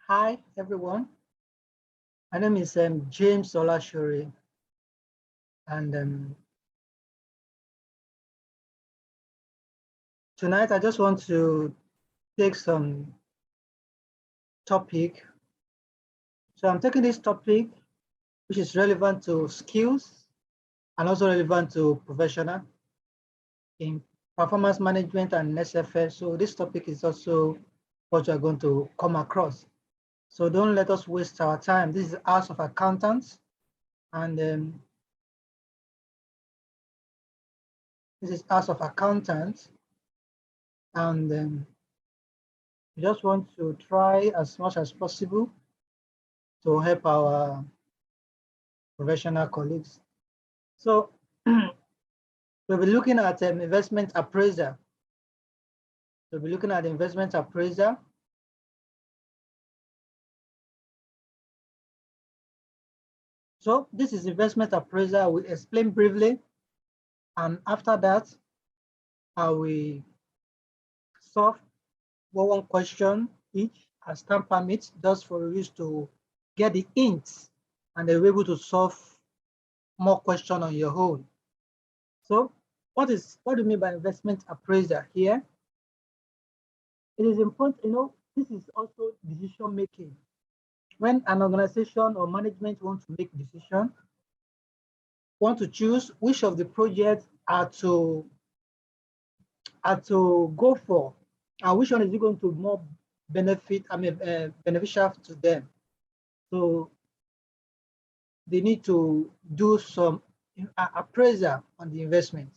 Hi, everyone. My name is James Olashuri, and tonight I just want to take some topic. So I'm taking this topic, which is relevant to skills and also relevant to professional in performance management and SFM. So this topic is also what you're going to come across. So don't let us waste our time. This is House of Accountants, and this is House of Accountants, and we just want to try as much as possible to help our professional colleagues. So we'll be looking at investment appraiser. We'll be looking at investment appraiser. So this is investment appraiser. I will explain briefly, and after that, I will solve one question each as time permits, just for you to get the hints and they'll be able to solve more questions on your own. So what do you mean by investment appraiser here? It is important, this is also decision making. When an organization or management wants to make decision, want to choose which of the projects are to go for, and which one is going to more beneficial to them. So they need to do some appraisal on the investment.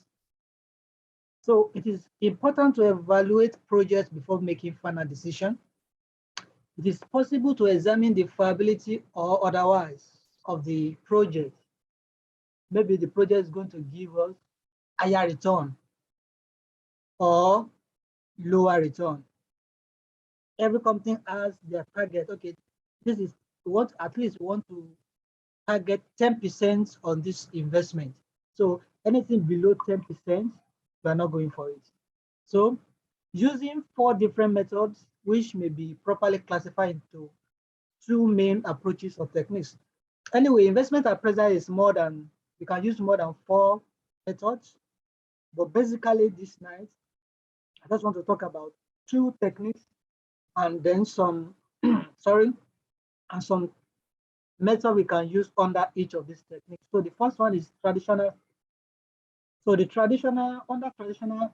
So it is important to evaluate projects before making final decision. It is possible to examine the viability or otherwise of the project. Maybe the project is going to give us higher return or lower return. Every company has their target. Okay, this is what at least we want to target 10% on this investment. So anything below 10%, we are not going for it. So using 4 different methods, which may be properly classified into 2 main approaches or techniques. Anyway, investment appraisal is you can use more than 4 methods. But basically this night, I just want to talk about 2 techniques and then some, and some method we can use under each of these techniques. So the first one is traditional. So under traditional,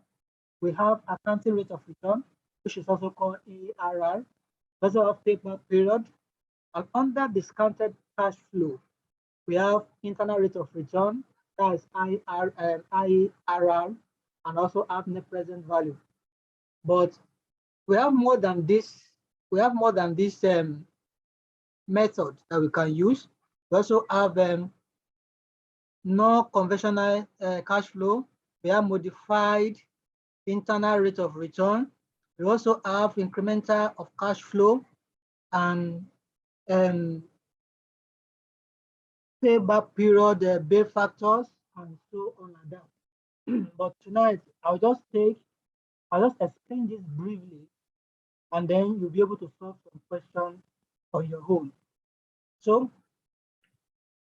we have accounting rate of return, which is also called ARR. We also have payback period. And under discounted cash flow, we have internal rate of return, that is IRR, and also have net present value. But we have more than this. We have more than this method that we can use. We also have non-conventional cash flow. We have modified internal rate of return. We also have incremental of cash flow and payback period, bill factors, and so on like that. But tonight, I'll just explain this briefly, and then you'll be able to solve some questions on your own. So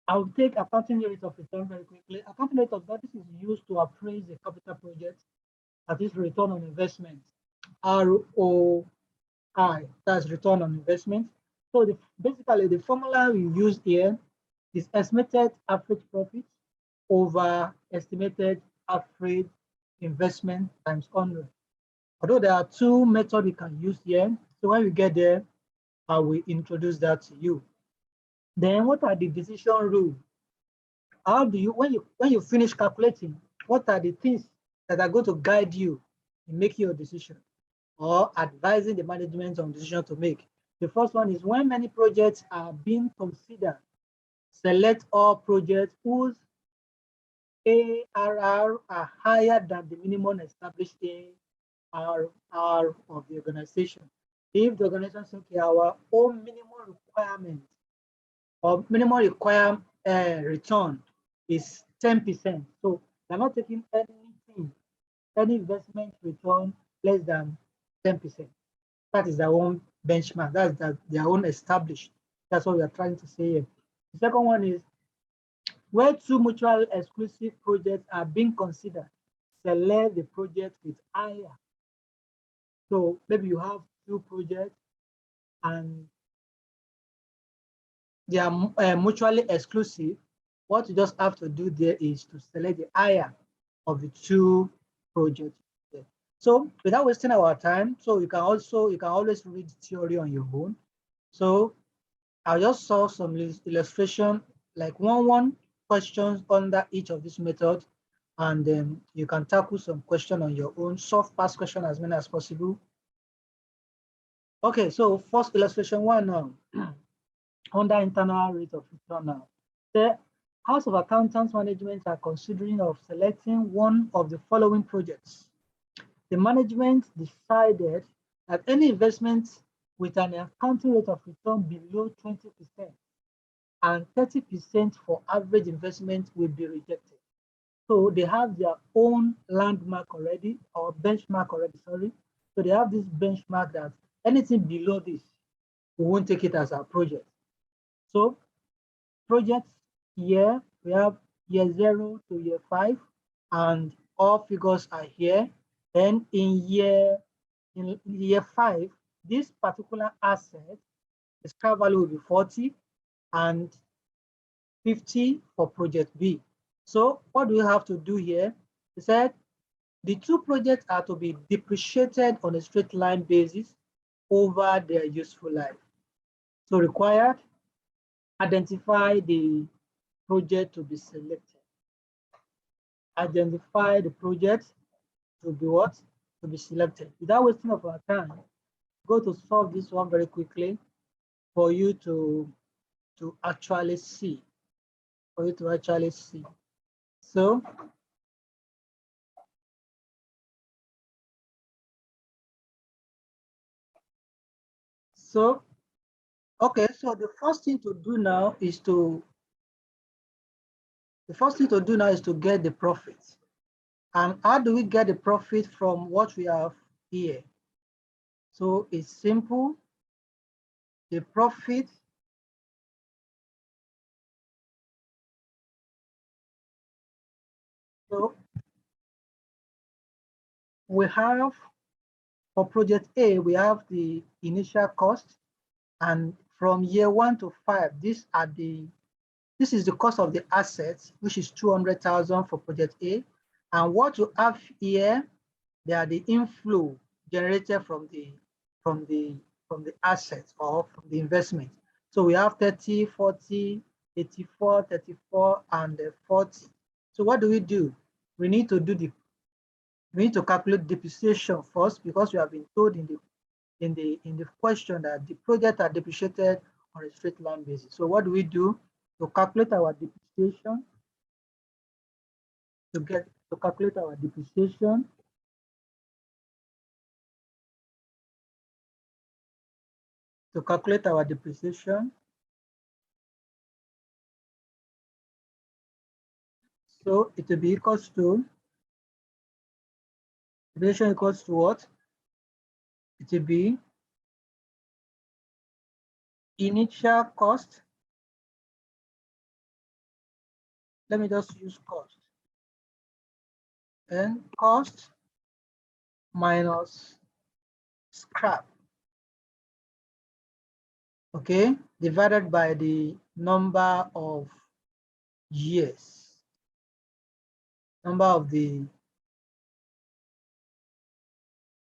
I'll take accounting rate of return very quickly. Accounting rate of return is used to appraise a capital project, that is return on investment, ROI, that's return on investment. So basically the formula we use here is estimated average profit over estimated average investment times 100. Although there are 2 methods we can use here, so when we get there, I will introduce that to you. Then what are the decision rules? How do you, when you finish calculating, what are the things that are going to guide you in making your decision or advising the management on decision to make? The first one is when many projects are being considered, select all projects whose ARR are higher than the minimum established ARR of the organization. If the organization says, okay, our own minimum requirement or minimum required return is 10%. So they're not taking any investment return less than 10%. That is their own benchmark. That's that their own established. That's what we are trying to say here. The second one is where two mutually exclusive projects are being considered, select the project with higher. So maybe you have two projects and they are mutually exclusive. What you just have to do there is to select the higher of the two projects. So without wasting our time, so you can always read theory on your own. So I just saw some illustration, like one questions under each of these methods, and then you can tackle some question on your own, solve past question as many as possible. Okay, so first illustration one now, under internal rate of return now. The House of Accountants Management are considering of selecting one of the following projects. The management decided that any investment with an accounting rate of return below 20% and 30% for average investment will be rejected. So they have their own landmark already, or benchmark already, sorry. So they have this benchmark that anything below this, we won't take it as our project. So projects here, we have year 0 to year 5, and all figures are here. Then in year 5, this particular asset, the scrap value will be 40 and 50 for project B. So what do we have to do here? We said the two projects are to be depreciated on a straight line basis over their useful life. So required, identify the project to be selected. Identify the project to be what? To be selected. Without wasting of our time, go to solve this one very quickly for you to actually see. So okay, so the first thing to do now is to get the profit. And how do we get the profit from what we have here? So it's simple. The profit so we have for project A, we have the initial cost, and from year 1 to 5, this is the cost of the assets, which is 200,000 for project A. And what you have here, they are the inflow generated from the assets or from the investment. So we have 30, 40, 84, 34, and 40. So what do? We need to calculate depreciation first, because we have been told in the question that the projects are depreciated on a straight line basis. So what do? To calculate our depreciation, to calculate our depreciation, so it will be equals to, depreciation equals to what? It will be initial cost. Let me just use cost. And cost minus scrap, okay, divided by the number of years,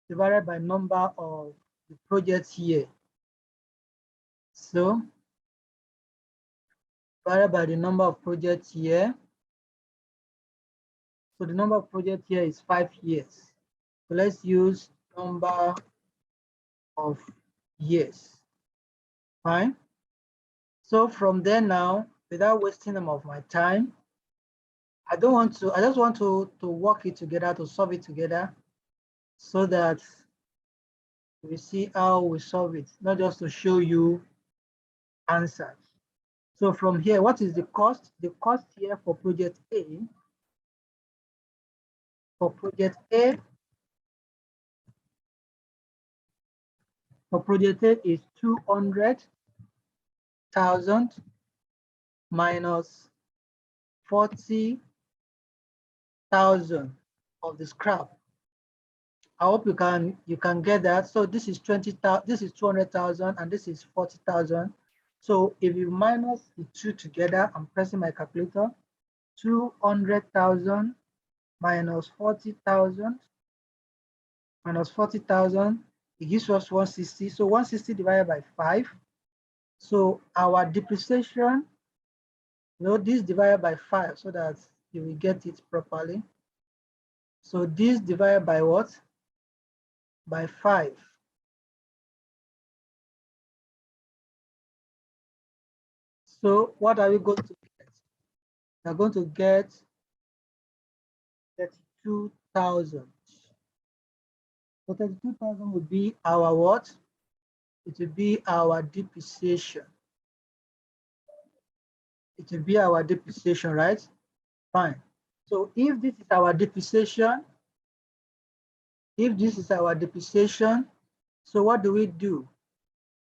divided by number of the projects here. So divided by the number of projects here. So the number of projects here is 5 years. So let's use number of years. Fine. So from there now, without wasting of my time, I just want to work it together, to solve it together, so that we see how we solve it, not just to show you answers. So from here, what is the cost? The cost here for project A, for project A is 200,000 minus 40,000 of the scrap. I hope you can get that. So this is 20,000, this is 200,000, and this is 40,000. So if you minus the two together, I'm pressing my calculator. 200,000 minus 40,000 minus 40,000, it gives us 160. So 160 divided by 5. So our depreciation, this divided by 5 so that you will get it properly. So this divided by what? By 5. So what are we going to get? We're going to get 32,000. So 32,000 would be our what? It will be our depreciation. It will be our depreciation, right? Fine. So if this is our depreciation, so what do?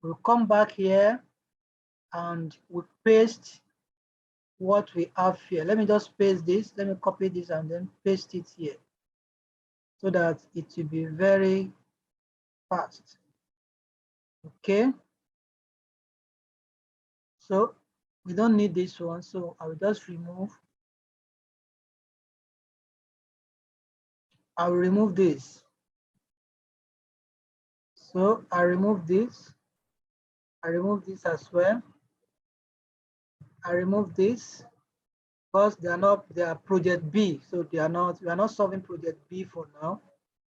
We'll come back here and we paste what we have here. Let me just paste this. Let me copy this and then paste it here so that it will be very fast. Okay. So we don't need this one. So I will just remove. I will remove this. So I remove this. I remove this as well. I remove this because they are project B. So we are not solving project B for now.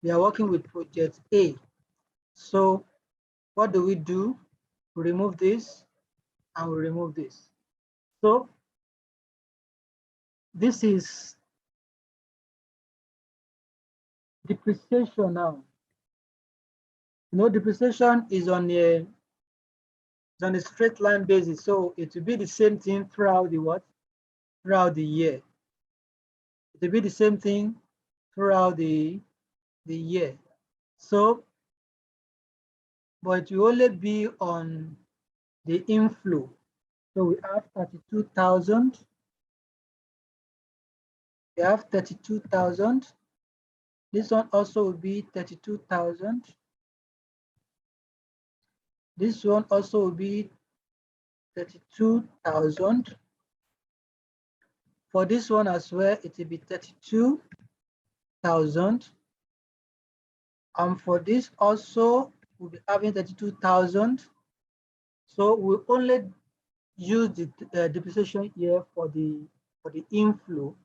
We are working with project A. So what do? We remove this and we remove this. So this is depreciation now. Depreciation is on a straight line basis. So it will be the same thing throughout the what? Throughout the year. It will be the same thing throughout the year. So, but it will only be on the inflow. So we have 32,000. We have 32,000. This one also will be 32,000. This one also will be 32,000. For this one as well, it will be 32,000. And for this also, we'll be having 32,000. So we only use the depreciation here for the inflow,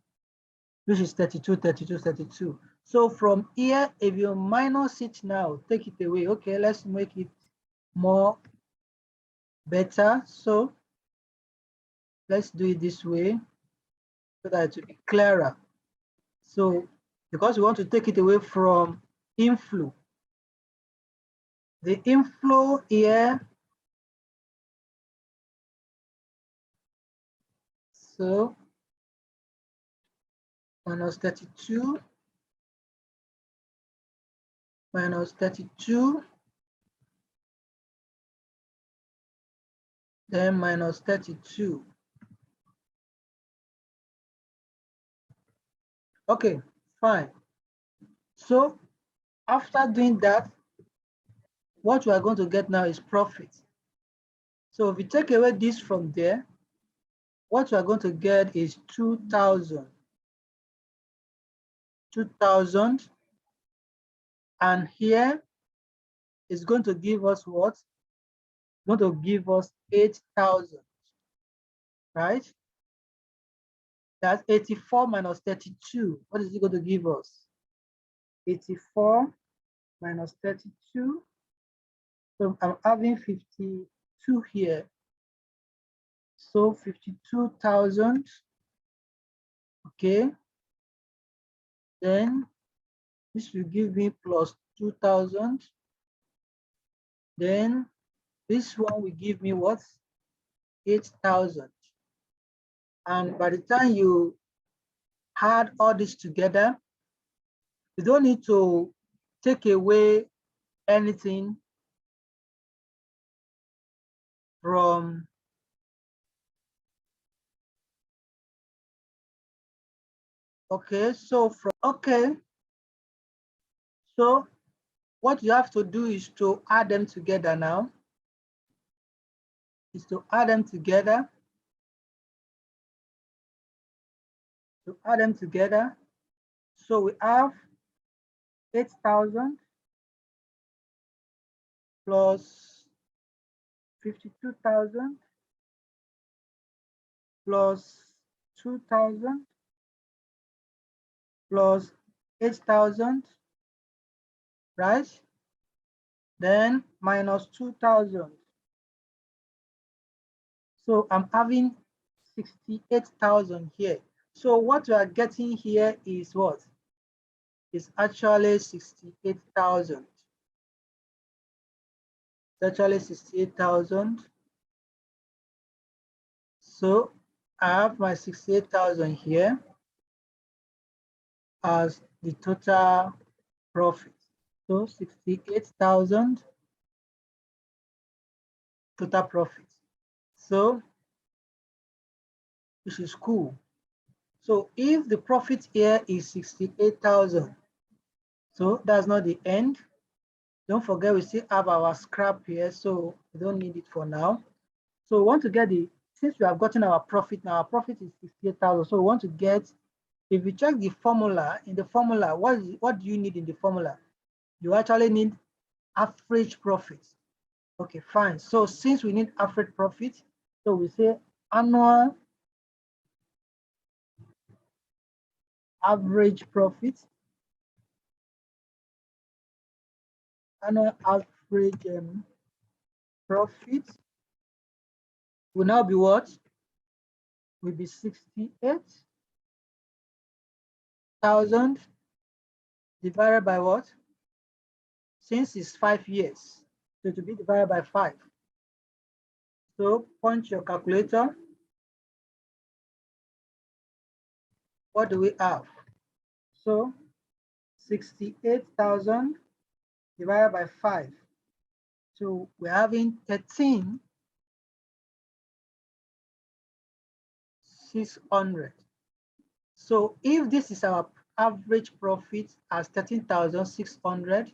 which is 32, 32, 32. So from here, if you minus it now, take it away. Okay, let's make it more better. So let's do it this way so that it will be clearer. So because we want to take it away from inflow, the inflow here, so minus 32 minus 32, then minus 32. Okay, fine. So after doing that, what we are going to get now is profit. So if we take away this from there, what we are going to get is 2,000. 2,000. And here is going to give us what? Going to give us 8,000, right? That's 84 minus 32. What is it going to give us? 84 minus 32. So I'm having 52 here. So 52,000. Okay. Then this will give me plus 2,000. Then this one will give me what? 8,000. And by the time you add all this together, you don't need to take away anything from so what you have to do is to add them together now. To add them together. So we have 8,000 plus 52,000 plus 2,000 plus 8,000, right? Then minus 2,000. So I'm having 68,000 here. So what we are getting here is what? It's actually 68,000. It's actually 68,000. So I have my 68,000 here as the total profit. So 68,000 total profit. So, which is cool. So if the profit here is 68,000, so that's not the end. Don't forget we still have our scrap here, so we don't need it for now. So we want to get since we have gotten our profit now, our profit is 68,000. So we want to get, if you check the formula, in the formula, what do you need in the formula? You actually need average profit. Okay, fine. So since we need average profit, so we say annual average profit. Annual average profit will now be what? Will be 68,000 divided by what? Since it's 5 years, so to be divided by 5. So punch your calculator. What do we have? So 68,000 divided by 5. So we're having 13,600. So if this is our average profit as 13,600,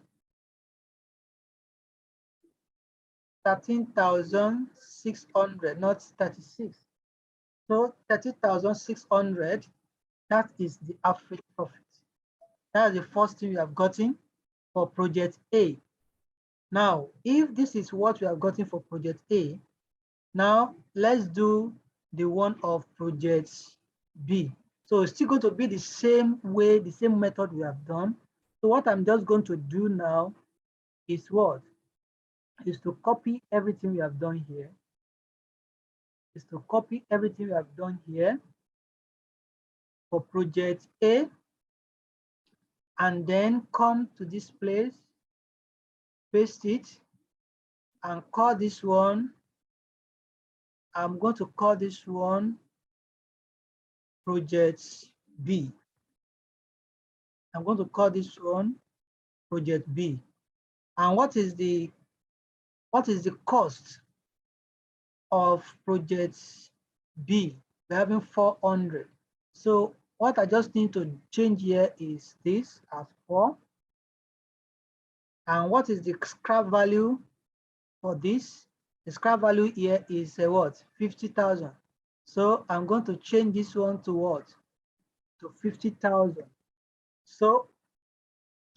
13,600, not 36. So 30,600, that is the average profit. That's the first thing we have gotten for project A. Now, if this is what we have gotten for project A, now let's do the one of project B. So it's still going to be the same way, the same method we have done. So what I'm just going to do now is what? Is to copy everything we have done here. For project A, and then come to this place, paste it, and call this one. I'm going to call this one project B. I'm going to call this one project B. And what is the cost of project B? We're having 400. So what I just need to change here is this as 4. And what is the scrap value for this? The scrap value here is what? 50,000. So I'm going to change this one to what? To 50,000. So,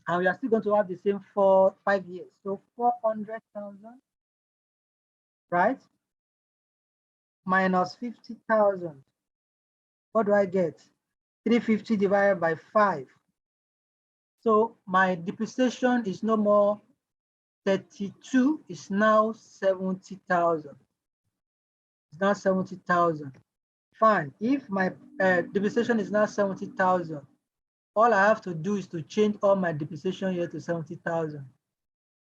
and we are still going to have the same for 5 years. So 400,000, right? Minus 50,000. What do I get? 350 divided by 5. So my depreciation is no more 32, it's now 70,000. It's now 70,000. Fine. If my depreciation is now 70,000, all I have to do is to change all my depreciation here to 70,000,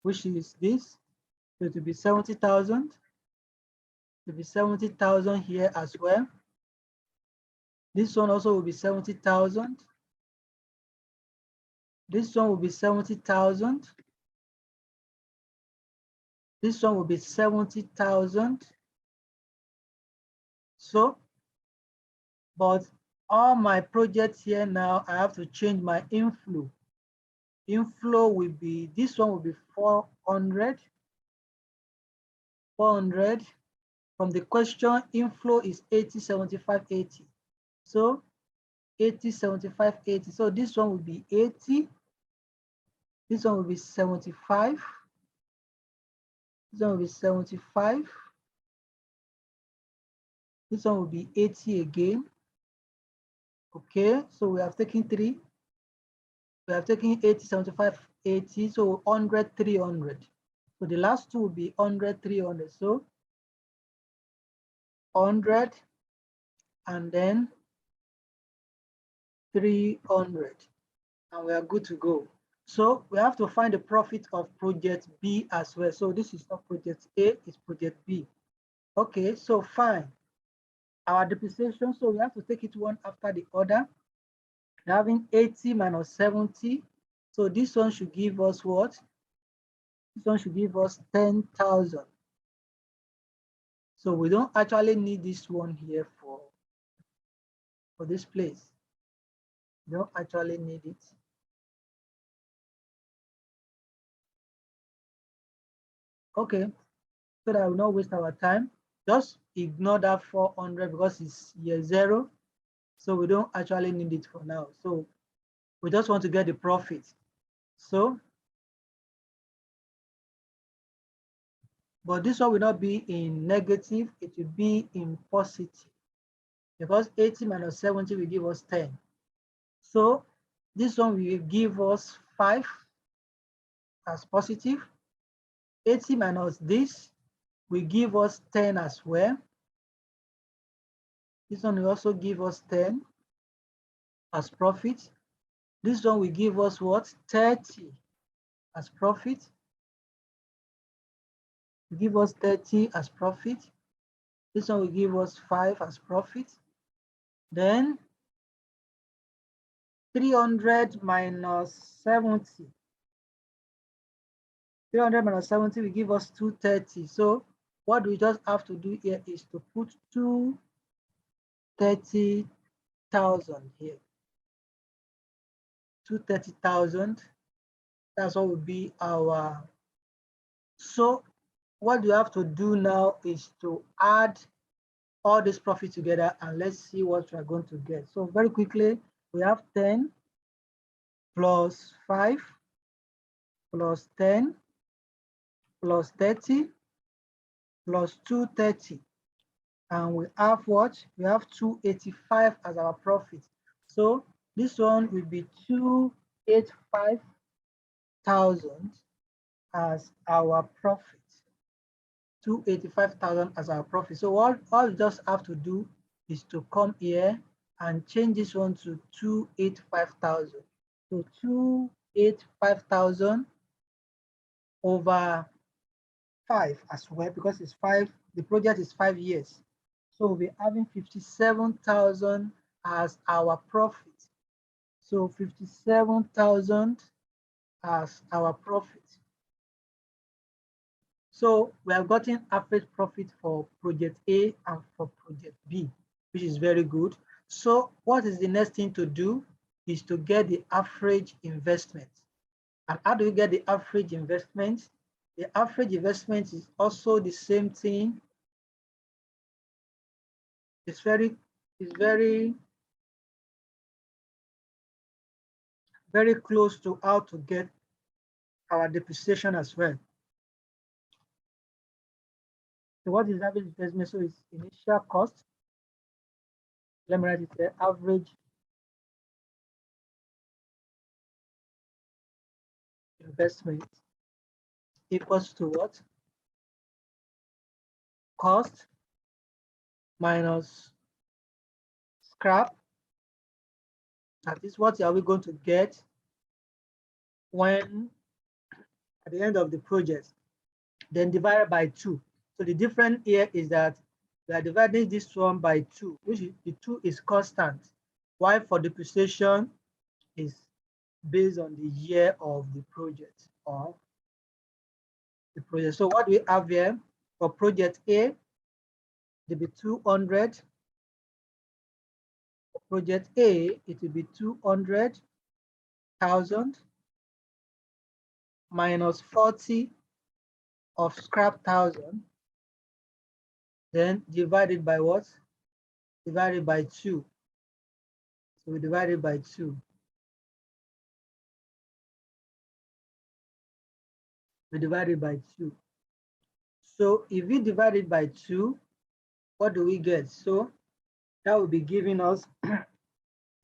which is this. So it will be 70,000. It will be 70,000 here as well. This one also will be 70,000. This one will be 70,000. This one will be 70,000. So, but all my projects here now, I have to change my inflow. Inflow will be, this one will be 400. 400. From the question, inflow is 80, 75, 80. So 80, 75, 80. So this one will be 80. This one will be 75. This one will be 75. This one will be 80 again. Okay, so we have taken 3. We have taken 80, 75, 80. So 100, 300. So the last two will be 100, 300. So 100 and then 300. And we are good to go. So we have to find the profit of project B as well. So this is not project A, it's project B. Okay, so fine. Our depreciation, so we have to take it one after the other. We're having 80 minus 70. So this one should give us what? This one should give us 10,000. So we don't actually need this one here for this place. We don't actually need it. Okay, so that I will not waste our time. Just ignore that 400 because it's year 0. So we don't actually need it for now. So we just want to get the profit. So, but this one will not be in negative, it will be in positive because 80 minus 70 will give us 10. So this one will give us 5 as positive. 80 minus this will give us 10 as well. This one will also give us 10 as profit. This one will give us what? 30 as profit. Give us 30 as profit. This one will give us 5 as profit. Then 300 minus 70. 300 minus 70 will give us 230. So what we just have to do here is to put 230,000 here. 230,000. That's what will be our. So what you have to do now is to add all this profit together and let's see what we are going to get. So very quickly, we have 10 plus 5 plus 10 plus 30 plus 230. And we have what? We have 285 as our profit. So this one will be 285,000 as our profit. 285,000 as our profit. So all you just have to do is to come here and change this one to 285,000. So 285,000 over 5 as well, because it's 5, the project is 5 years. So we'll be having 57,000 as our profit. So 57,000 as our profit. So we have gotten average profit for project A and for project B, which is very good. So what is the next thing to do is to get the average investment. And how do you get the average investment? The average investment is also the same thing. It's very close to how to get our depreciation as well. So what is average investment? So it's initial cost. Let me write it there. Average investment equals to what? Cost minus scrap. That is, what are we going to get when at the end of the project? Then divided by 2. So the difference here is that we are dividing this one by 2, which is, the 2 is constant, while for depreciation is based on the year of the project or So what we have here for project A, there will be 200 project A, it will be 200,000 minus 40 of scrap 1,000, then divided by what? Divided by 2. So we divide it by 2. We divide it by 2. So if we divide it by 2, what do we get? So that will be giving us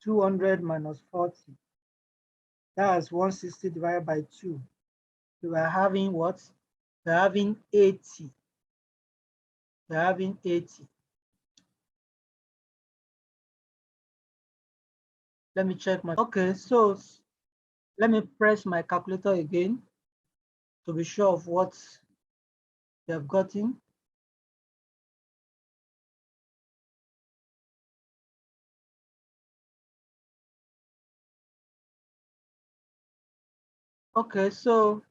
200 minus 40. That's 160 divided by 2. So we're having what? We're having 80. We're having 80. Let me check my, okay, so let me press my calculator again to be sure of what we have gotten. Okay, so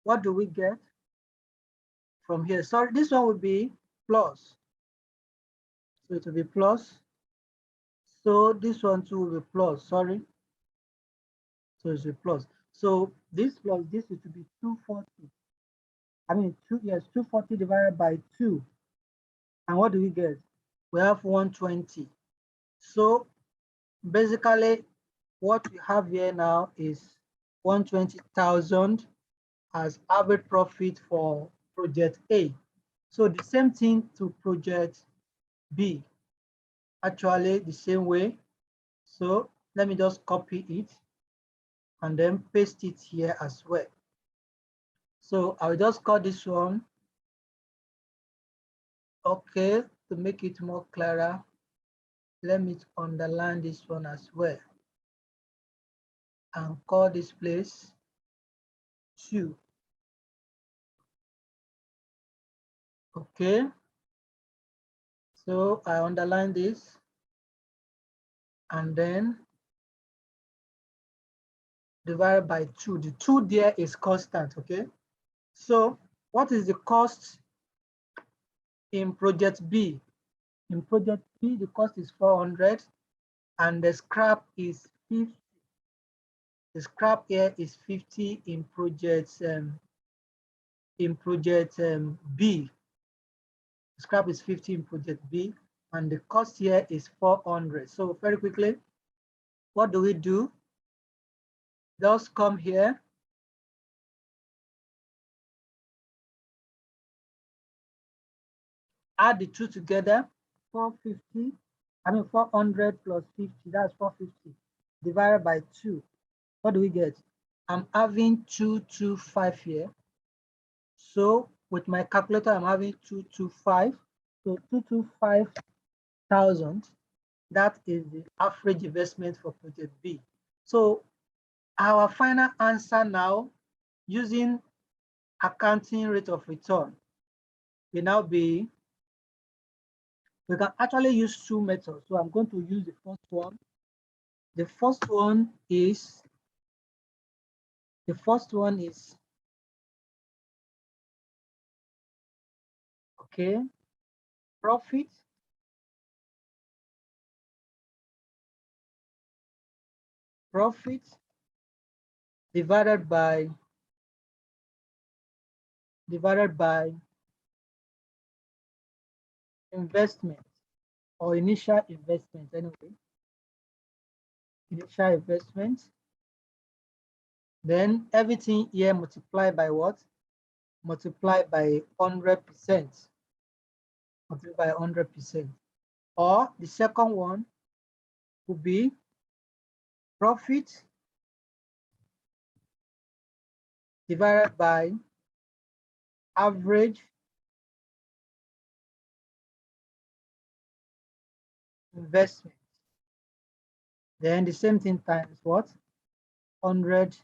what do we get from here? Sorry, this one would be plus. So it will be plus. So this one too will be plus, sorry. So it's a plus. So this plus this it will be 240. I mean, 240 divided by 2. And what do we get? We have 120. So basically, what we have here now is 120,000 as average profit for project A. So the same thing to project B. Actually, the same way. So let me just copy it and then paste it here as well. So I will just call this one. Okay, to make it more clearer, let me underline this one as well and call this place 2. Okay, so I underline this and then divided by 2. The 2 there is constant. Okay, so what is the cost in project B? In project B, the cost is 400 and the scrap is 50. The scrap here is 50 in project B. The scrap is 50 in project B, and the cost here is 400. So very quickly, what do we do? Just come here. Add the two together, 450. I mean 400 plus 50, that's 450 divided by 2. What do we get? I'm having 225 here. So with my calculator, I'm having 225. So 225,000. That is the average investment for project B. So our final answer now, using accounting rate of return, will now be, we can actually use 2 methods. So I'm going to use the first one. The first one is okay, profit divided by investment, or initial investment anyway. Initial investment. Then everything here multiplied by what? Multiplied by 100%. Multiplied by 100%. Or the second one would be profit divided by average investment. Then the same thing times what? 100%.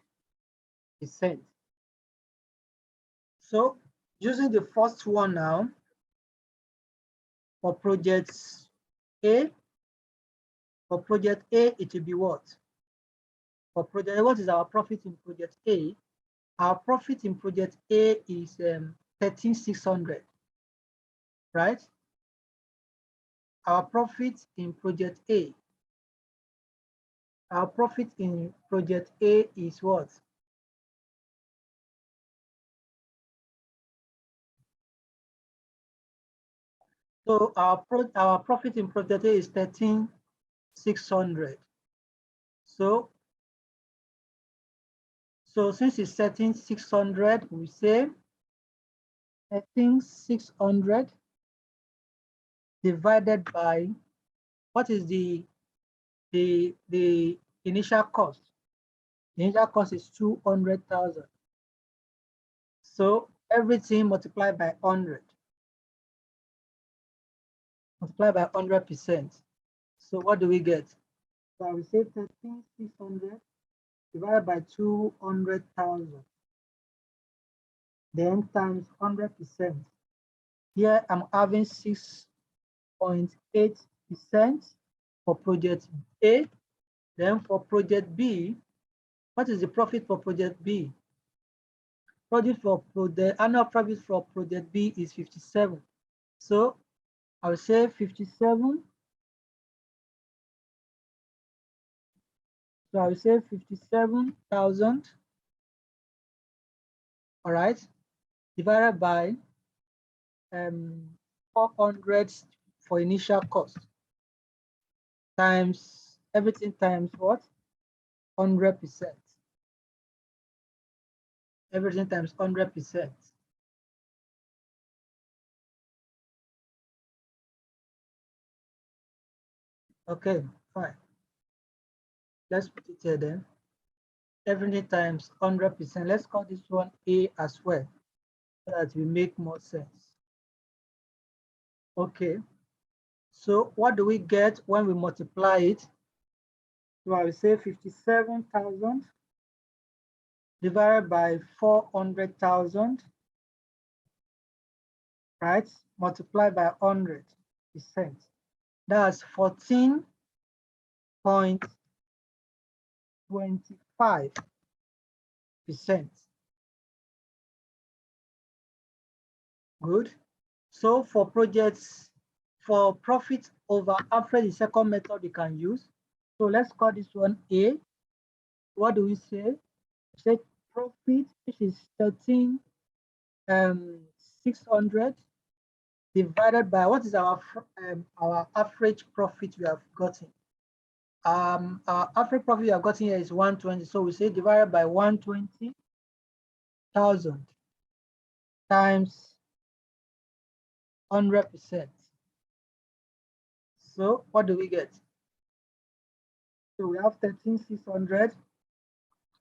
So using the first one now, for project A, it will be what? For project A, what is our profit in project A? Our profit in project A is 13,600, right? our profit in project A. Our profit in project A is what? So our profit in project A is 13,600. So since it's 13,600, we say 13,600 divided by what is the initial cost? The initial cost is 200,000. So everything multiplied by 100. Multiplied by 100%. So what do we get? So I will say 13,600 divided by 200,000. Then times 100%. Here I'm having 6.8% for project A. Then for project B, what is the profit for project B? The annual profit for project B is 57. So I will say 57. So I will say 57,000. All right, divided by 400 for initial cost times everything times what? 100%. Everything times 100%. Okay, fine. Let's put it here then. Everything times 100%. Let's call this one A as well, so that will make more sense. Okay. So what do we get when we multiply it? So I will say 57,000 divided by 400,000, right? Multiplied by 100%. That's 14.25%. Good. So for projects, for profit over average, the second method you can use. So let's call this one A. What do we say? We say profit, which is 13,600 divided by what is our average profit we have gotten. Our average profit we have gotten here is 120. So we say divided by 120,000 times 100%. So what do we get? So we have 13,600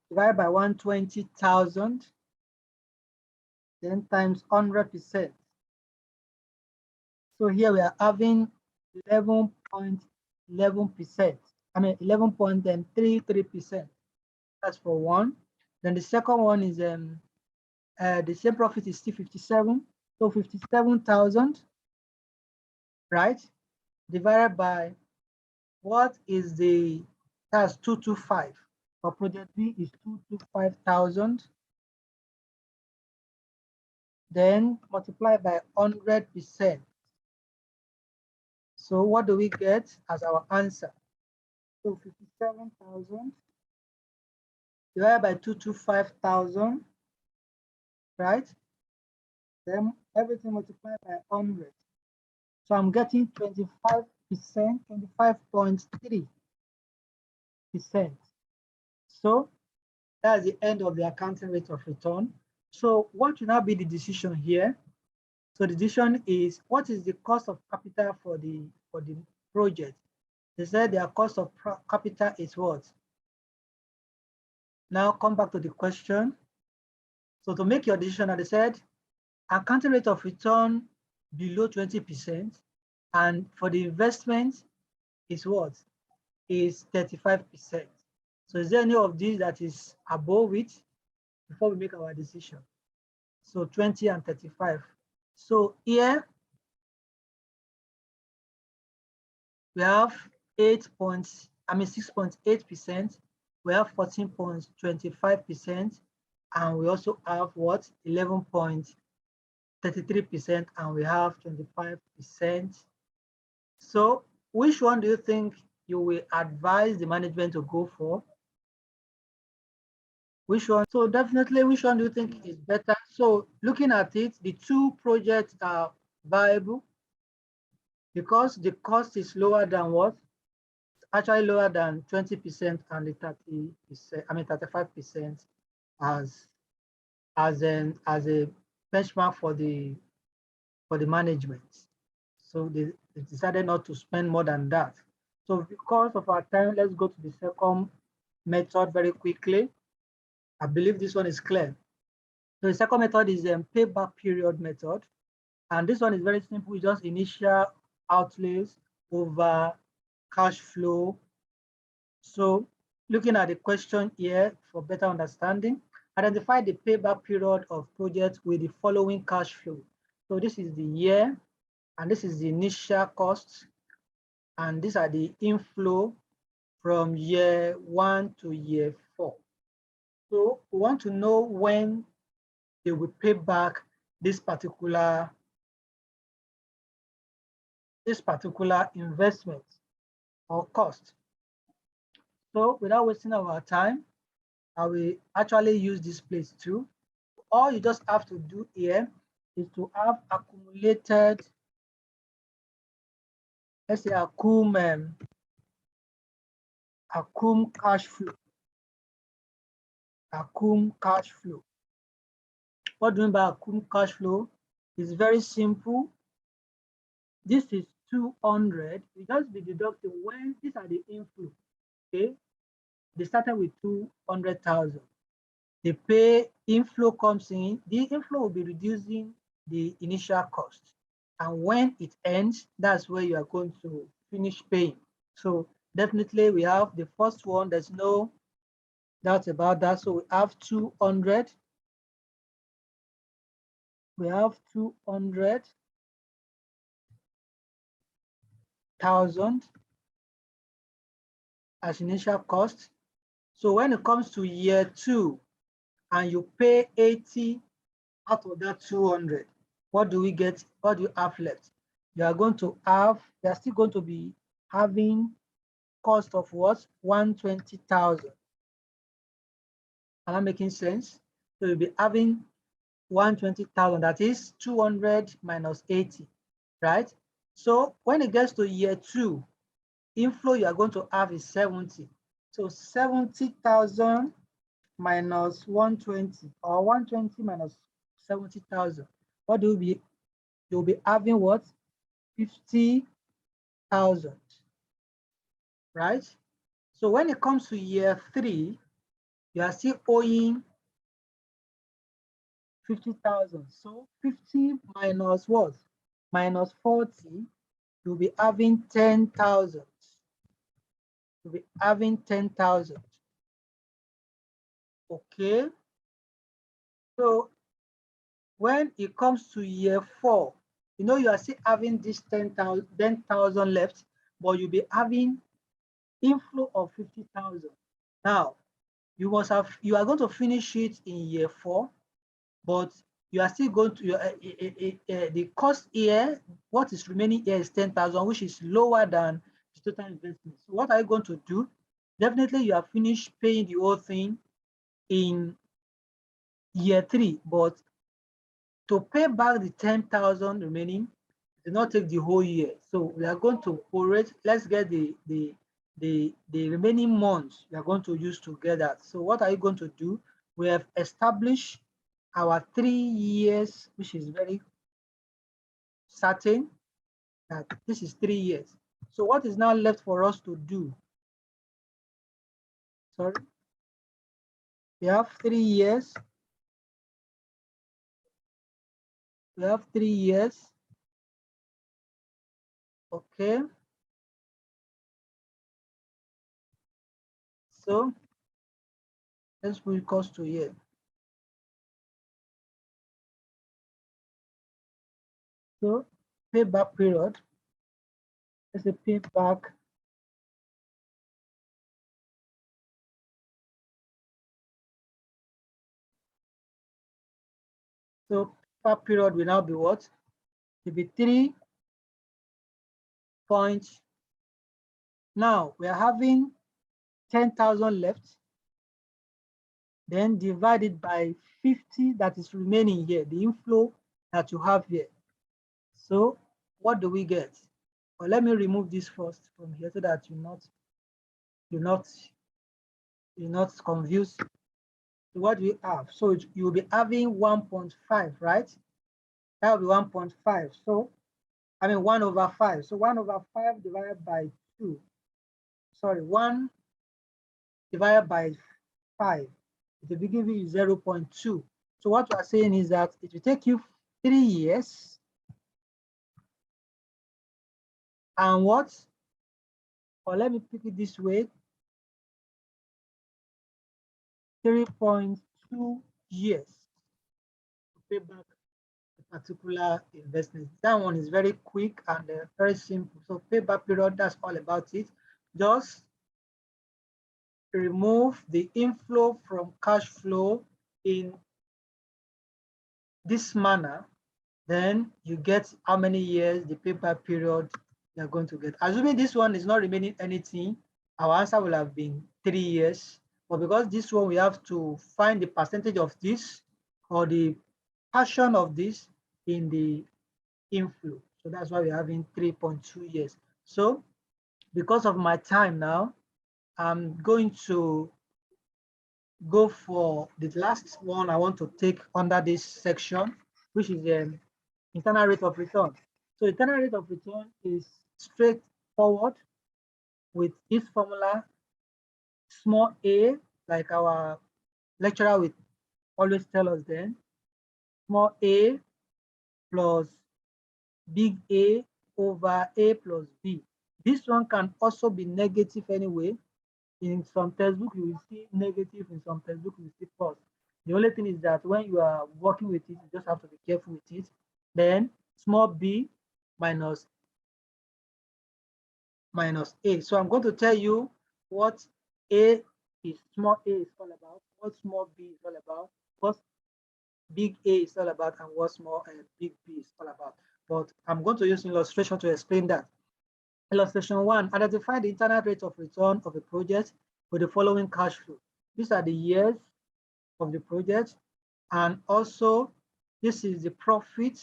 divided by 120,000, then times 100%. So here we are having 11.11%. I mean 11.33%. That's for one. Then the second one is the same profit is still 57. So 57,000, right? Divided by what is that's 225. For project B is 225,000. Then multiply by 100%. So what do we get as our answer? So 57,000 divided by 225,000, right? Then everything multiplied by 100. So I'm getting 25%, 25.3%. So that's the end of the accounting rate of return. So what will now be the decision here? So the decision is, what is the cost of capital for the project? They said their cost of capital is what? Now come back to the question. So to make your decision, they said accounting rate of return below 20%, and for the investment is what? Is 35%. So is there any of these that is above it before we make our decision? So 20 and 35. So here we have 6.8%, we have 14.25%, and we also have what? 11.33%, and we have 25%. So which one do you think you will advise the management to go for? Which one? So definitely, which one do you think is better? So looking at it, the two projects are viable because the cost is lower than what? Actually lower than 20% and the 30%, 35% as a benchmark for the management. So they decided not to spend more than that. So because of our time, let's go to the second method very quickly. I believe this one is clear. So the second method is the payback period method. And this one is very simple, just initial outlays over cash flow. So looking at the question here for better understanding, identify the payback period of projects with the following cash flow. So this is the year, and this is the initial costs, and these are the inflow from year 1 to year 4. So we want to know when they will pay back this particular investment or cost. So without wasting our time, I will actually use this place too. All you just have to do here is to have accumulated, let's say accum cash flow. Accum cash flow. What do you mean by accum cash flow? It's very simple. This is 200. You just be deducting when these are the inflow. Okay, they started with 200,000. The pay inflow comes in. The inflow will be reducing the initial cost, and when it ends, that's where you are going to finish paying. So definitely we have the first one. There's no doubt about that. So we have 200. We have 200,000 as initial cost. So when it comes to year 2 and you pay 80 out of that 200, what do we get? What do you have left? You are still going to be having cost of what? 120,000. Am I making sense? So you'll be having 120,000, that is 200 minus 80, right? So when it gets to year 2, inflow you are going to have is 70. So 70,000 minus 120, or 120 minus 70,000. What do you be? You'll be having what? 50,000, right? So when it comes to year 3, you are still owing 50,000. So 50 minus what? Minus 40, you'll be having 10,000. You'll be having 10,000. Okay. So when it comes to year 4, you are still having this 10,000 left, but you'll be having inflow of 50,000. Now, you are going to finish it in year 4, but you are still going to the cost here, what is remaining here is 10,000, which is lower than the total investment. So what are you going to do? Definitely you are finished paying the whole thing in year 3, but to pay back the 10,000 remaining, do not take the whole year. So we are going to prorate. Let's get the remaining months we are going to use together. So what are you going to do? We have established our 3 years, which is very certain that this is 3 years. So what is now left for us to do? Sorry, we have 3 years. We have 3 years. Okay. So let's put cost to here. So payback period. Let's say payback. So payback period will now be what? It will be 3 point. Now we are having 10,000 left, then divide it by 50 that is remaining here, the inflow that you have here. So what do we get? Well, let me remove this first from here so that you're not confused. So what do we have? So you'll be having 1.5, right? That will be 1.5. So I mean 1 over 5. So 1 over 5 divided by 2. Sorry, 1 divided by 5. It will be giving you 0.2. So what we are saying is that it will take you 3 years and what? Or let me pick it this way, 3.2 years to pay back a particular investment. That one is very quick and very simple. So payback period, that's all about it. Just remove the inflow from cash flow in this manner, then you get how many years the payback period you're going to get. Assuming this one is not remaining anything, our answer will have been 3 years. But because this one, we have to find the percentage of this or the portion of this in the inflow. So that's why we're having 3.2 years. So because of my time now, I'm going to go for the last one I want to take under this section, which is internal rate of return. So internal rate of return is straightforward with this formula, small a, like our lecturer would always tell us then, small a plus big A over A plus B. This one can also be negative anyway. In some textbook, you will see negative, in some textbook, you will see plus. The only thing is that when you are working with it, you just have to be careful with it. Then small b minus a. So I'm going to tell you what a is, small a is all about, what small b is all about, what big A is all about, and what small big B is all about. But I'm going to use illustration to explain that. Illustration 1, identify the internal rate of return of a project with the following cash flow. These are the years of the project, and also this is the profit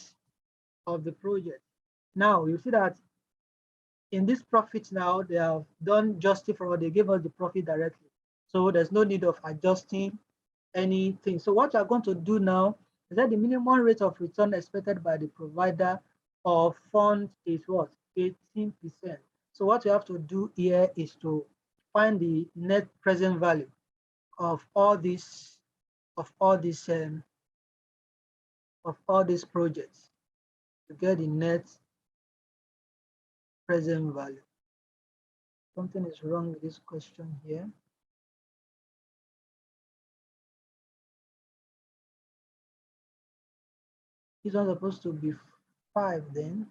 of the project. Now you see that in this profit now, they have done justify, they gave us the profit directly. So there's no need of adjusting anything. So what you're going to do now is that the minimum rate of return expected by the provider of funds is what? 18%. So what you have to do here is to find the net present value of all these projects to get the net present value. Something is wrong with this question here. This one's supposed to be 5 then.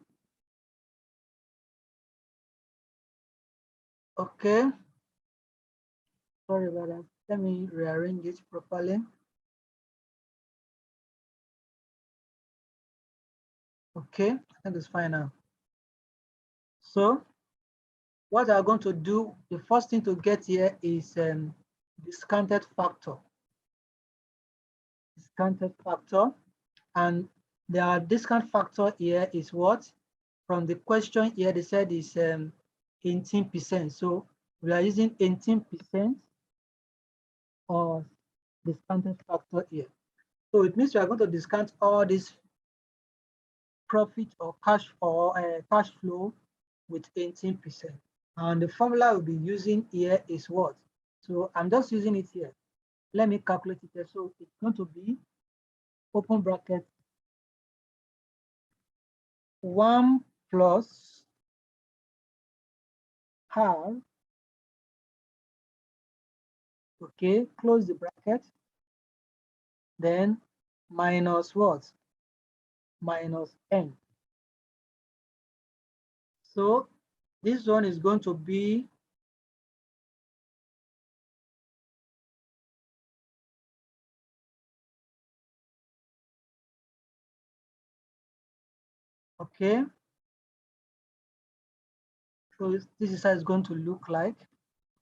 Okay. Sorry about that. Let me rearrange it properly. Okay, I think it's fine now. So what I'm going to do, the first thing to get here is discounted factor. Discounted factor. And the discount factor here is what? From the question here, they said is 18%. So we are using 18% of discounted factor here. So it means we are going to discount all this profit or cash flow with 18%. And the formula we'll be using here is what? So I'm just using it here. Let me calculate it here. So it's going to be open bracket 1 plus R, okay, close the bracket, then minus what? Minus N. So this one is going to be okay. So this is how it's going to look like.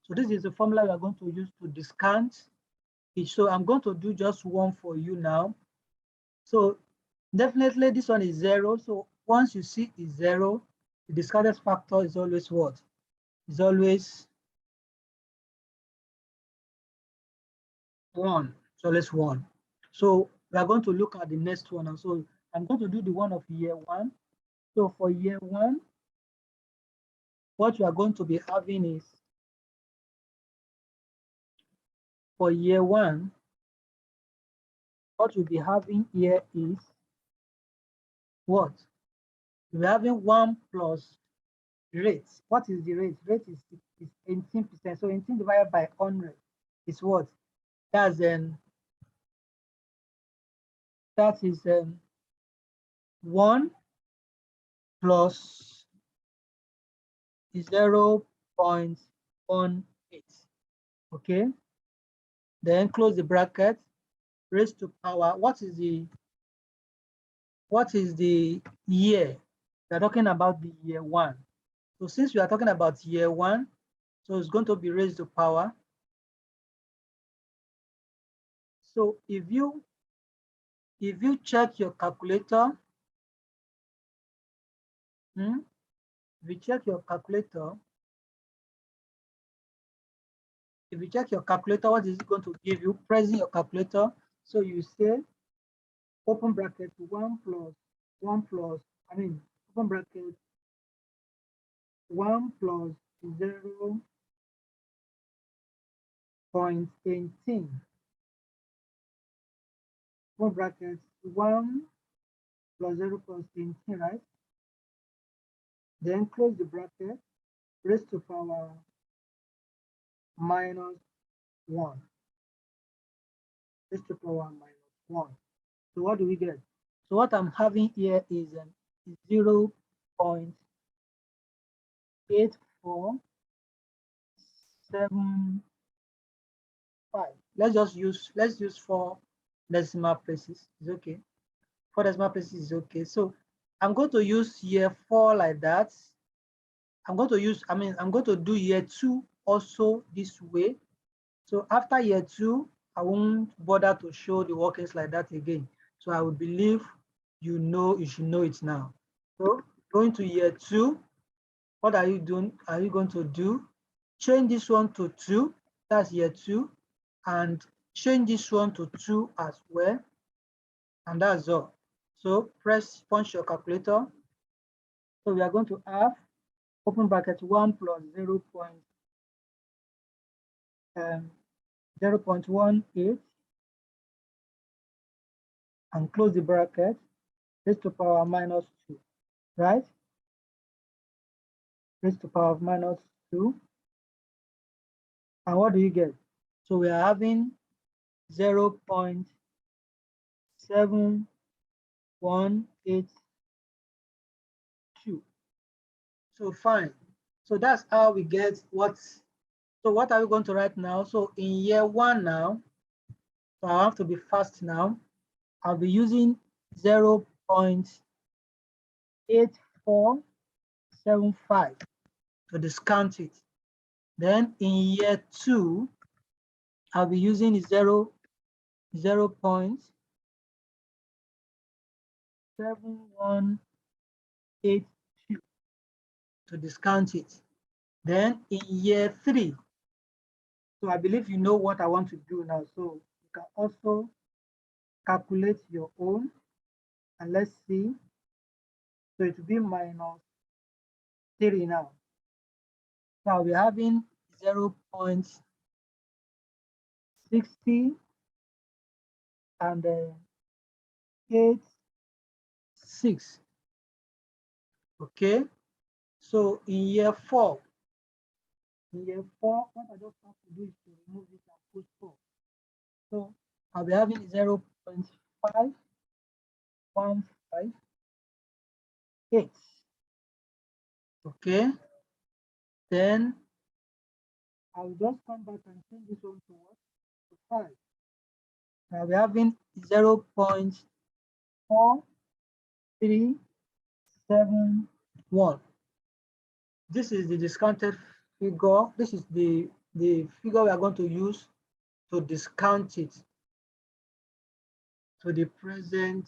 So this is the formula we are going to use to discount it. So I'm going to do just one for you now. So definitely this one is 0. So once you see is 0, the discounted factor is always what? Is always 1. It's always 1. So we are going to look at the next one. And so I'm going to do the one of year 1. So for year 1, what we are going to be having is, for year 1, what we'll be having here is what? We're having 1 plus rate. What is the rate? Rate is 18%. So 18 divided by 100 is what? That is 1 plus 0.18. Okay. Then close the bracket. Raised to power. What is the year? We're talking about the year 1. So since we are talking about year 1, so it's going to be raised to power. So if you check your calculator, if you check your calculator, what is it going to give you? Pressing your calculator. So you say open bracket 1 plus open bracket 1 plus 0.18. Open bracket 1 plus 0.18, right? Then close the bracket, raised to power minus 1. Raised to power minus 1. So what do we get? So what I'm having here is 0.8475. Let's use 4 decimal places. It's okay. 4 decimal places is okay. So I'm going to use year 4 like that. I'm going to do year 2 also this way. So after year 2, I won't bother to show the workings like that again. So I would believe you should know it now. So going to year 2, what are you doing? Are you going to do? Change this one to 2, that's year 2, and change this one to 2 as well. And that's all. So punch your calculator. So we are going to have open bracket 1 plus 0.18 and close the bracket, raised to power minus 2, right? Raised to power of minus 2. And what do you get? So we are having 0.7182. So fine. So that's how we get so what are we going to write now? So in year 1 now, so I have to be fast now. I'll be using 0.8475 to discount it. Then in year 2, I'll be using 0.7182 to discount it. Then in year 3, so I believe you know what I want to do now. So you can also calculate your own, and let's see. So it will be minus 3 now. So I'll be having 0.60 and 86. Okay. So in year 4, what I just have to do is to remove it and put 4. So I'll be having 0.5158. Okay. Then I'll just come back and change this one to what? To 5. Now we're having 0.4371. This is the discounted figure. This is the figure we are going to use to discount it to the present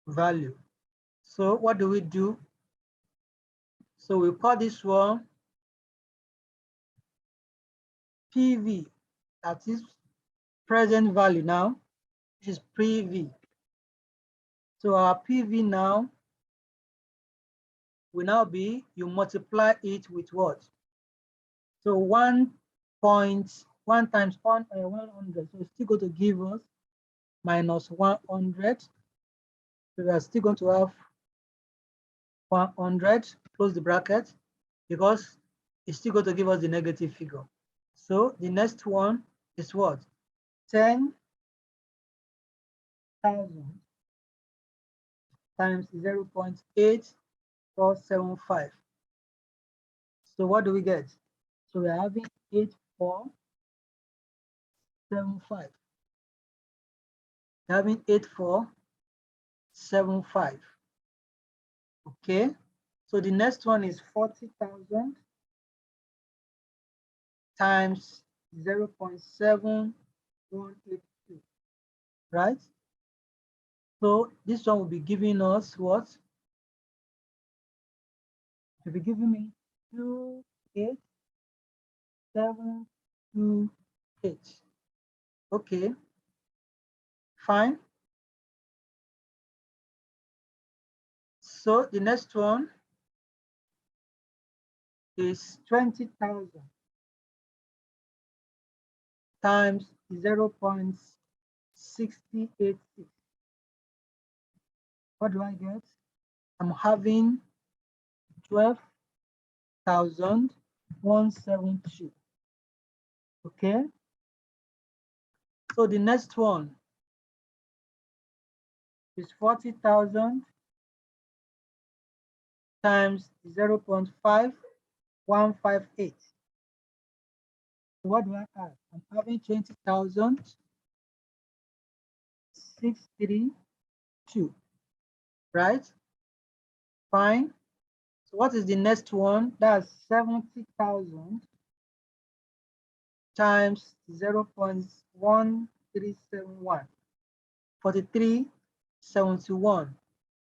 value. So what do we do? So we call this one PV, that is present value now. This is PV. So our PV now will now be, you multiply it with what? So 1 times 100. So it's still going to give us minus 100. So we are still going to have 100, close the bracket, because it's still going to give us the negative figure. So the next one is what? 10,000 times 0.8475. So what do we get? So we're having 8475. We're having 8475. Okay. So the next one is 40,000 times 0.7182. Right? So this one will be giving us what? It will be giving me 28728. Okay, fine. So the next one is 20,000 times 0.6086. What do I get? I'm having 12,172. Okay. So the next one is 40,000 times 0.5158. So what do I have? I'm having 20,632. Right? Fine. So what is the next one? That's 70,000 times 0.1371. 4371.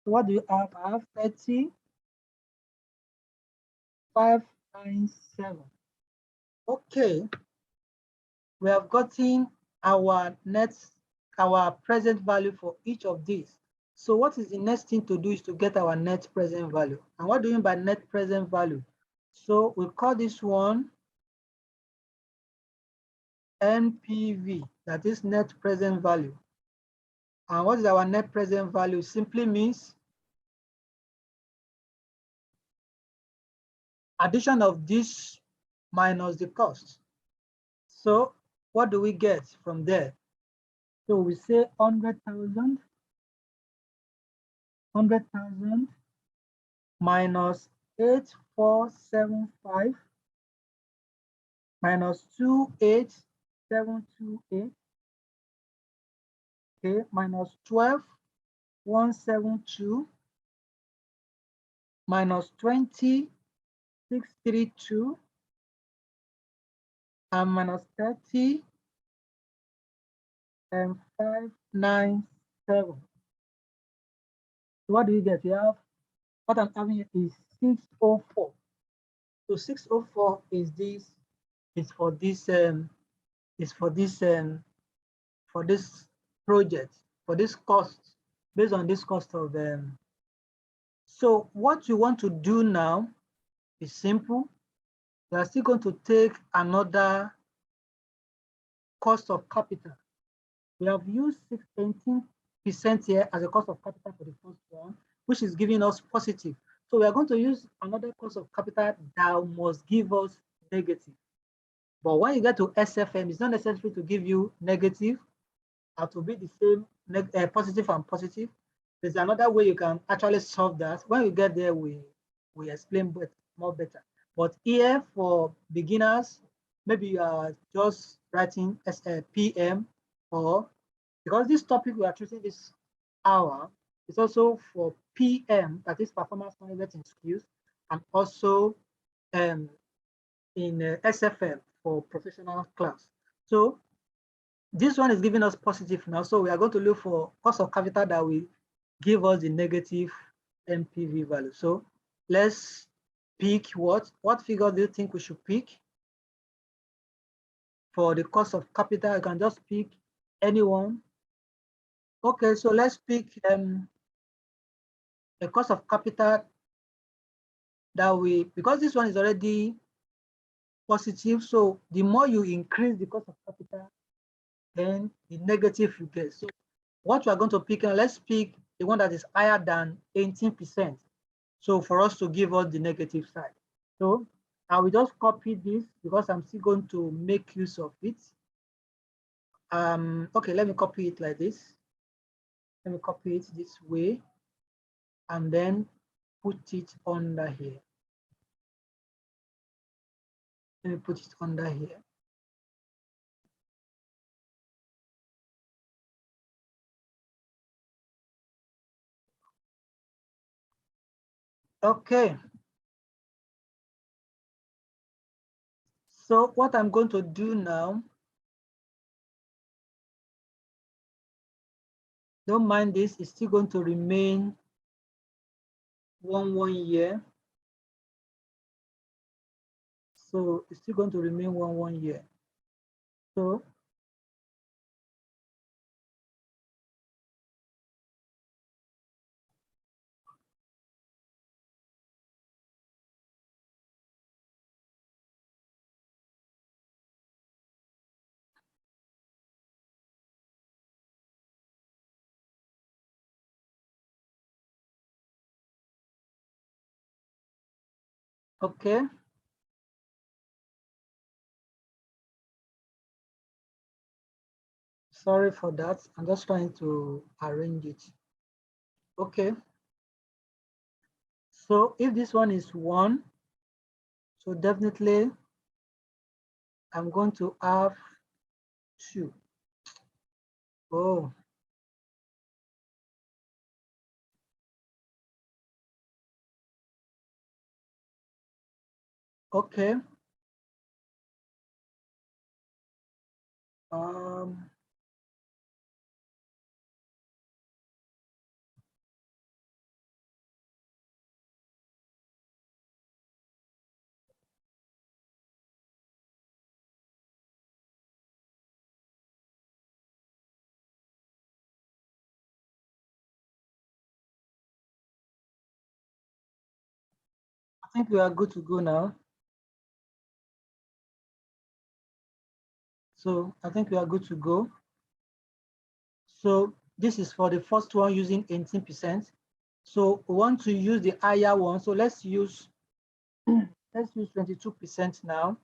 So what do you have? I have 30,597. Okay. We have gotten our present value for each of these. So what is the next thing to do is to get our net present value. And what do you mean by net present value? So we call this one NPV, that is net present value. And what is our net present value? Simply means addition of this minus the cost. So what do we get from there? So we say 100,000 minus 8475 minus 28728, okay, minus 12,172 minus 20,632 and minus 30 and 597. So what do you get? You have, what I'm having here is 604. So 604 is this, is for this project, for this cost, based on this cost of them. So what you want to do now is simple. You are still going to take another cost of capital. We have used 18% here as a cost of capital for the first one, which is giving us positive. So we are going to use another cost of capital that must give us negative. But when you get to SFM, it's not necessary to give you negative, or to be the same positive and positive. There's another way you can actually solve that. When we get there, we explain more better. But here for beginners, maybe you are just writing as a PM, or because this topic we are treating this hour It's also for PM, that is performance management in skills, and also in SFM for professional class. So this one is giving us positive now. So we are going to look for cost of capital that will give us the negative NPV value. So let's pick what figure do you think we should pick for the cost of capital? You can just pick anyone. Okay, so let's pick the cost of capital that we, because this one is already positive, so the more you increase the cost of capital, then the negative you get. So what we are going to pick, let's pick the one that is higher than 18%. So for us to give us the negative side. So I will just copy this because I'm still going to make use of it. Okay, let me copy it like this. Let me copy it this way and then put it under here. Let me put it under here. Okay. So what I'm going to do now, don't mind this, it's still going to remain 1 year. So it's still going to remain 1 year. So okay. Sorry for that. I'm just trying to arrange it. Okay. So if this one is 1, so definitely I'm going to have 2. Oh, okay. Um, I think we are good to go now. So I think we are good to go. So this is for the first one using 18%. So we want to use the higher one. So let's use 22% now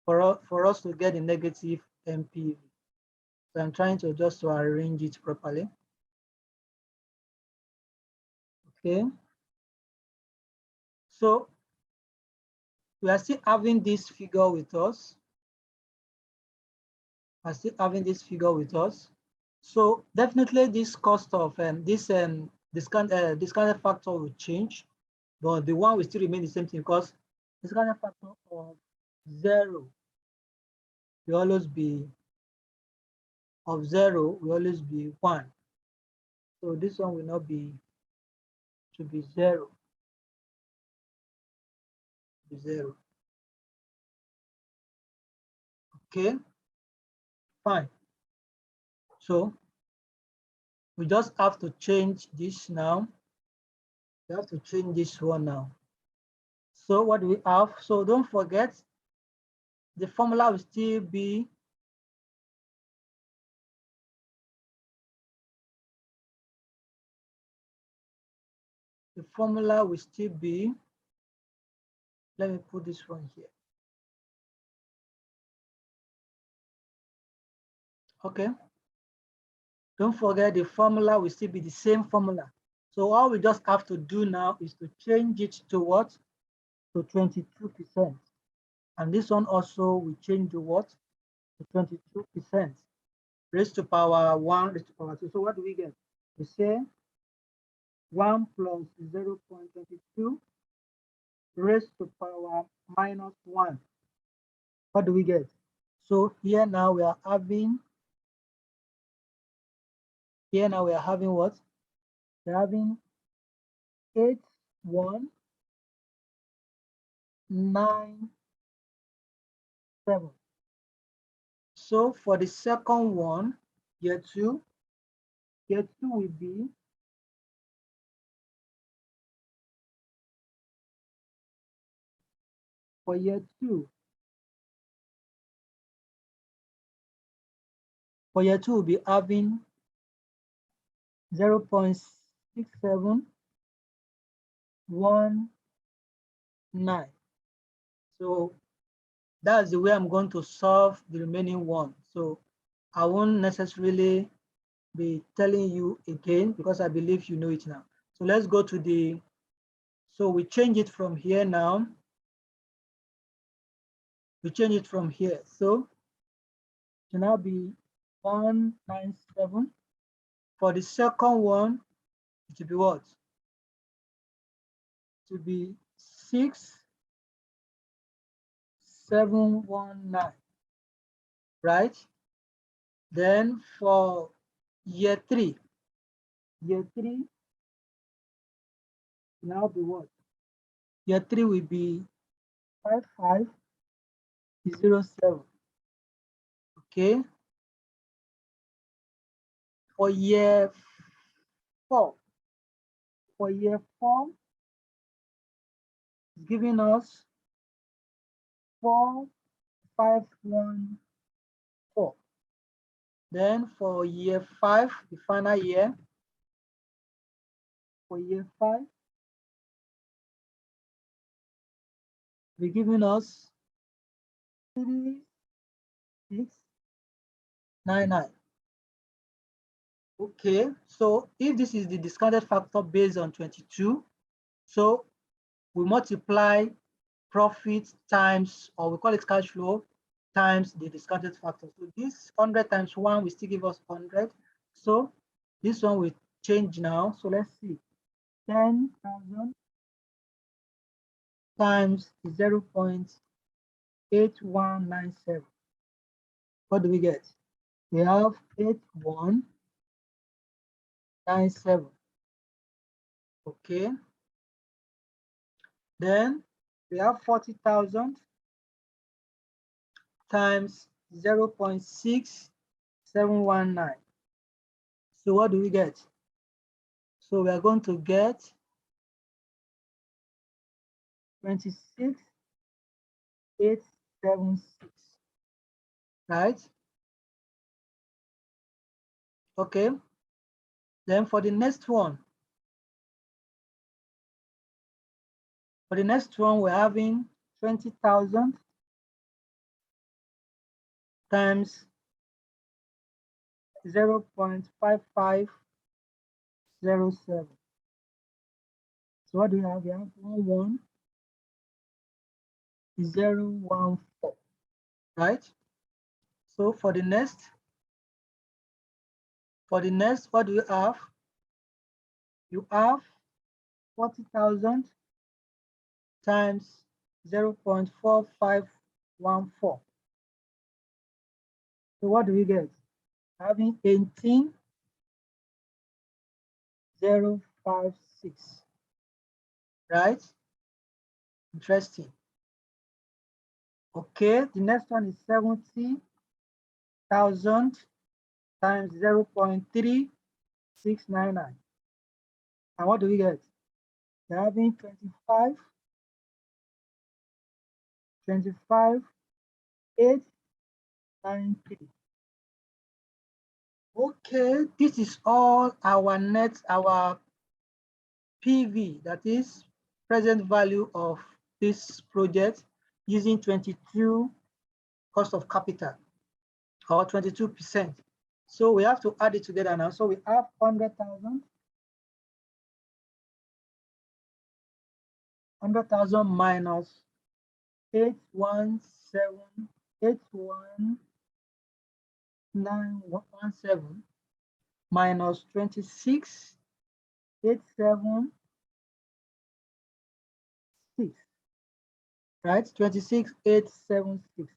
for us to get the negative NPV. So I'm trying to just to arrange it properly. Okay. So we are still having this figure with us. Are still having this figure with us. So definitely this cost of discounted factor will change, but the one will still remain the same thing because discounted factor of 0 will always be 1. So this one will not be, to be 0. Okay, fine. So we just have to change this now. We have to change this one now. So what do we have? So don't forget, the formula will still be let me put this one here. Okay. Don't forget the formula will still be the same formula. So all we just have to do now is to change it to what? To 22%. And this one also will change to what? To 22%. Raised to power 1, raised to power 2. So what do we get? We say 1 plus 0.22 raised to power minus 1. What do we get? So here now we are having what? We're having 8197. So for the second one, year two will be for year two. For year two, we'll be having 0.6719. So that's the way I'm going to solve the remaining one. So I won't necessarily be telling you again because I believe you know it now. So let's go to so we change it from here now. We change it from here. So it will now be 197. For the second one, it will be what? It will be 6719, right? Then for year three will now be what? Year three will be 5507. Okay. For year four, it's giving us 4514. Then for year five, the final year, for year five, they're giving us 3699. Okay, so if this is the discounted factor based on 22, so we multiply profit times, or we call it cash flow, times the discounted factor. So this 100 times 1 will still give us 100. So this one will change now. So let's see. 10,000 times 0.8197. What do we get? We have 8197. Okay. Then we have 40,000 times 0.6719. So what do we get? So we are going to get 26,876, right? Okay. Then for the next one, we're having 20,000 times 0.5507. So what do we have? We have 11014, right? So for the next, what do you have? You have 40,000 times 0.4514. So what do we get? Having 18,056, right? Interesting. Okay, the next one is 70,000 times 0.3699. And what do we get? We're having 25,893. Okay, this is all our PV, that is present value of this project using 22 cost of capital, or 22%. So we have to add it together now. So we have 100,000 minus 817 minus 26 26,876, right? 26,876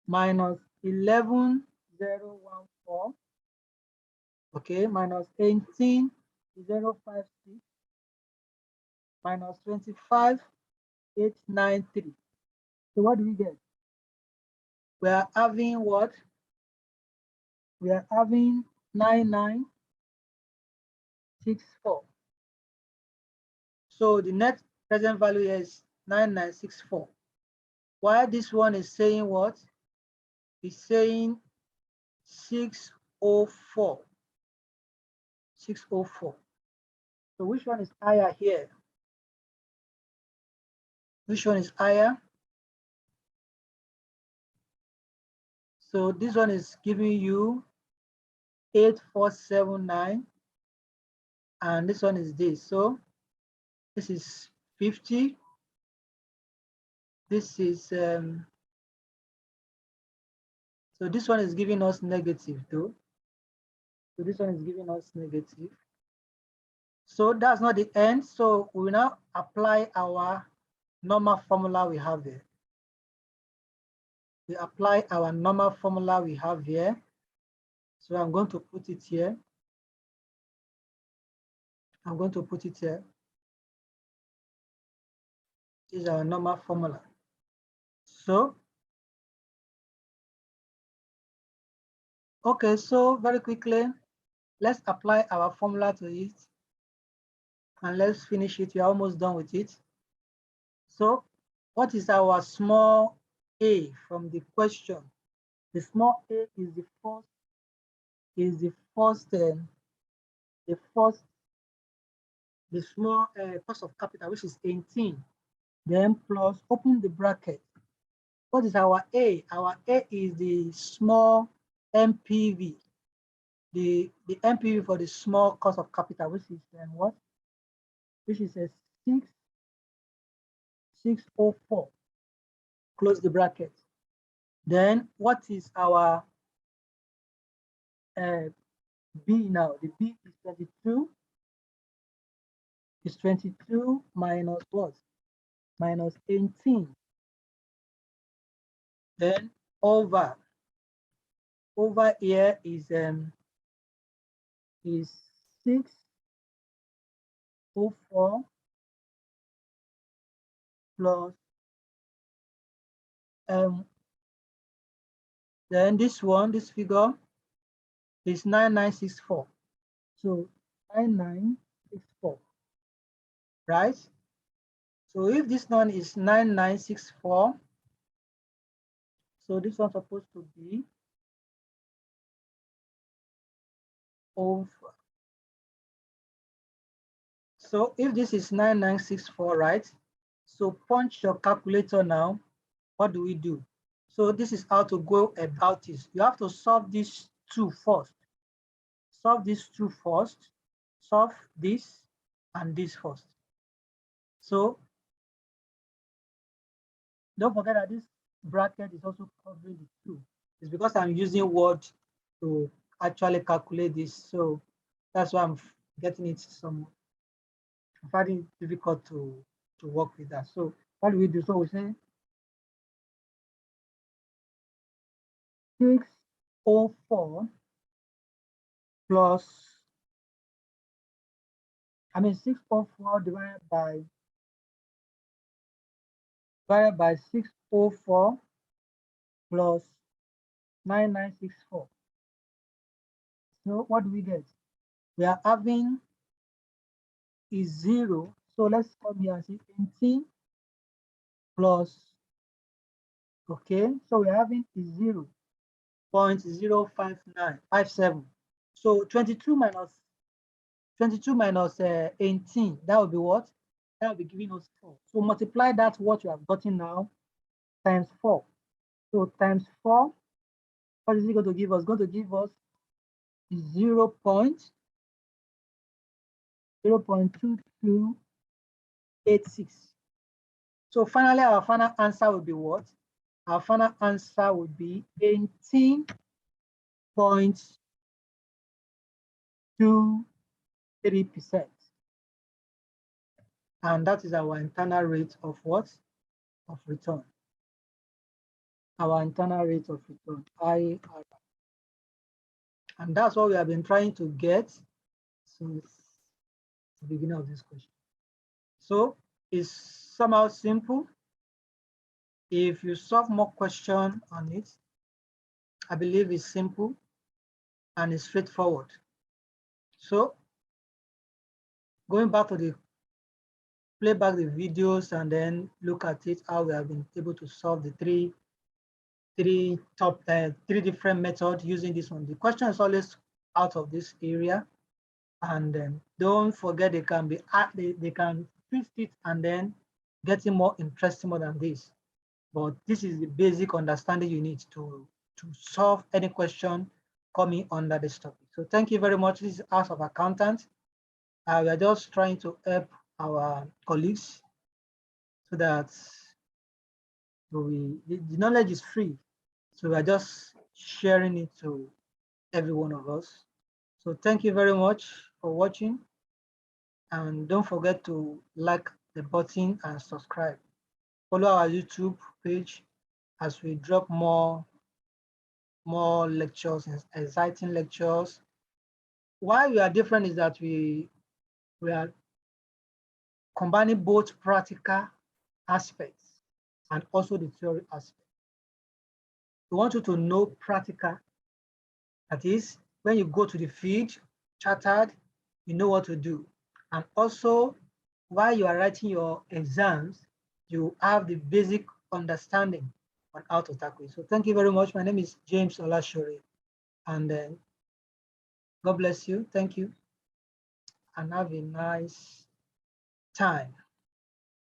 minus 11,014, okay, minus 18,056 minus 25,893. So what do we get? We are having what? We are having 9964. So the net present value here is 9964. While this one is saying what? It's saying 604. 604. So which one is higher here? Which one is higher? So this one is giving you 8479, and this one is this. So this is 50. This is so this one is giving us negative though. So this one is giving us negative. So that's not the end. So we will now apply our normal formula we have here. We apply our normal formula we have here. So I'm going to put it here. I'm going to put it here. This is our normal formula. So, okay, so very quickly, let's apply our formula to it and let's finish it. We're almost done with it. So, what is our small a from the question? The small a is the small cost of capital, which is 18. Then plus, open the bracket. What is our A? Our A is the small MPV. The MPV for the small cost of capital, which is what? Which is a 604. Close the bracket. Then what is our B now? The B is 22. Is 22 minus what? Minus 18. Then over here is 604 plus then this figure is 9964. So 9964, right? So if this one is 9964, so this one's supposed to be over. So if this is 9964, right? So punch your calculator now. What do we do? So this is how to go about this. You have to solve these two first. Solve these two first. Solve this and this first. So don't forget that this bracket is also covering the two. It's because I'm using Word to actually calculate this. So that's why I'm getting it I'm finding it difficult to work with that. So what do we do? So we say 604 plus, 604 divided by 604 plus 9964. So what do we get? We are having is 0. So let's come here and say 18 plus, okay, so we're having is 0.05957. So 22 minus 18, that will be what? That will be giving us 4. So multiply that what you have gotten now times 4. So times 4, what is it going to give us? Going to give us 0.2286. So finally, our final answer will be what? Our final answer would be 18.23%. And that is our internal rate of what? Of return. Our internal rate of return, IRR. And that's what we have been trying to get since the beginning of this question. So it's somehow simple. If you solve more questions on it, I believe it's simple and it's straightforward. So going back to the play back the videos and then look at it, how we have been able to solve the three different methods using this one. The question is always out of this area, and don't forget they can twist it and then get it more interesting more than this. But this is the basic understanding you need to solve any question coming under this topic. So thank you very much. This is House of Accountants. We are just trying to help our colleagues so that the knowledge is free. So we are just sharing it to every one of us. So thank you very much for watching. And don't forget to like the button and subscribe. Follow our YouTube page as we drop more lectures, exciting lectures. Why we are different is that we are combining both practical aspects and also the theory aspect. We want you to know practical. That is, when you go to the field, chartered, you know what to do. And also, while you are writing your exams, you have the basic understanding on how to tackle it. So thank you very much. My name is James Olashore, and God bless you. Thank you, and have a nice time.